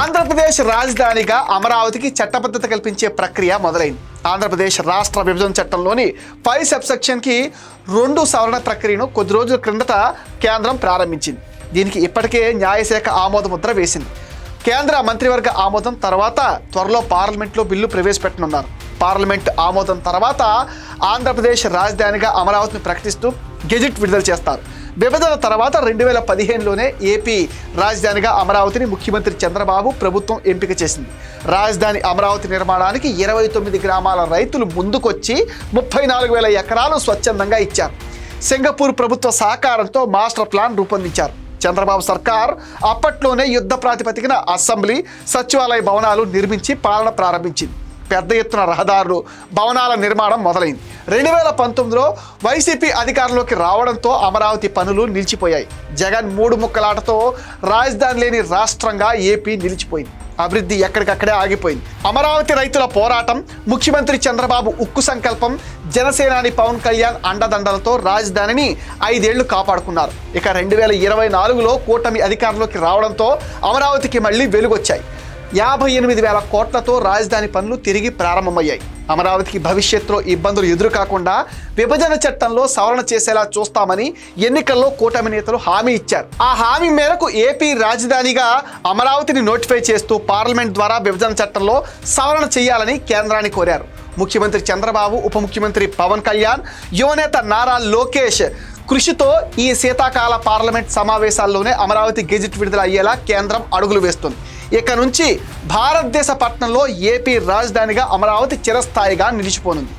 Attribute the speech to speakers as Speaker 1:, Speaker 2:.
Speaker 1: ఆంధ్రప్రదేశ్ రాజధానిగా అమరావతికి చట్టబద్ధత కల్పించే ప్రక్రియ మొదలైంది. ఆంధ్రప్రదేశ్ రాష్ట్ర విభజన చట్టంలోని 5 సబ్సెక్షన్కి 2 సవరణ ప్రక్రియను కొద్ది రోజుల క్రిందట కేంద్రం ప్రారంభించింది. దీనికి ఇప్పటికే న్యాయశాఖ ఆమోద ముద్ర వేసింది. కేంద్ర మంత్రివర్గ ఆమోదం తర్వాత త్వరలో పార్లమెంట్లో బిల్లు ప్రవేశపెట్టనున్నారు. పార్లమెంట్ ఆమోదం తర్వాత ఆంధ్రప్రదేశ్ రాజధానిగా అమరావతిని ప్రకటిస్తూ గెజిట్ విడుదల చేస్తారు. విభజన తర్వాత 2015లోనే ఏపీ రాజధానిగా అమరావతిని ముఖ్యమంత్రి చంద్రబాబు ప్రభుత్వం ఎంపిక చేసింది. రాజధాని అమరావతి నిర్మాణానికి 29 గ్రామాల రైతులు ముందుకొచ్చి 34,000 ఎకరాలు స్వచ్ఛందంగా ఇచ్చారు. సింగపూర్ ప్రభుత్వ సహకారంతో మాస్టర్ ప్లాన్ రూపొందించారు. చంద్రబాబు సర్కార్ అప్పట్లోనే యుద్ధ ప్రాతిపదికన అసెంబ్లీ, సచివాలయ భవనాలు నిర్మించి పాలన ప్రారంభించింది. పెద్ద ఎత్తున రహదారులు, భవనాల నిర్మాణం మొదలైంది. 2019లో వైసీపీ అధికారంలోకి రావడంతో అమరావతి పనులు నిలిచిపోయాయి. జగన్ 3 ముక్కలాటతో రాజధాని లేని రాష్ట్రంగా ఏపీ నిలిచిపోయింది. అభివృద్ధి ఎక్కడికక్కడే ఆగిపోయింది. అమరావతి రైతుల పోరాటం, ముఖ్యమంత్రి చంద్రబాబు ఉక్కు సంకల్పం, జనసేనాని పవన్ కళ్యాణ్ అండదండలతో రాజధానిని 5 ఏళ్లు కాపాడుకున్నారు. ఇక 2024లో కూటమి అధికారంలోకి రావడంతో అమరావతికి మళ్ళీ వెలుగొచ్చాయి. 58,000 కోట్లతో రాజధాని పనులు తిరిగి ప్రారంభమయ్యాయి. అమరావతికి భవిష్యత్తులో ఇబ్బందులు ఎదురు కాకుండా విభజన చట్టంలో సవరణ చేసేలా చూస్తామని ఎన్నికల్లో కూటమి నేతలు హామీ ఇచ్చారు. ఆ హామీ మేరకు ఏపీ రాజధానిగా అమరావతిని నోటిఫై చేస్తూ పార్లమెంట్ ద్వారా విభజన చట్టంలో సవరణ చేయాలని కేంద్రాన్ని కోరారు. ముఖ్యమంత్రి చంద్రబాబు, ఉప ముఖ్యమంత్రి పవన్ కళ్యాణ్, యువనేత నారా లోకేష్ కృషితో ఈ శీతాకాల పార్లమెంట్ సమావేశాల్లోనే అమరావతి గెజిట్ విడుదల అయ్యేలా కేంద్రం అడుగులు వేస్తుంది. ఇక నుంచి భారతదేశ పట్టణంలో ఏపీ రాజధానిగా అమరావతి చిరస్థాయిగా నిలిచిపోనుంది.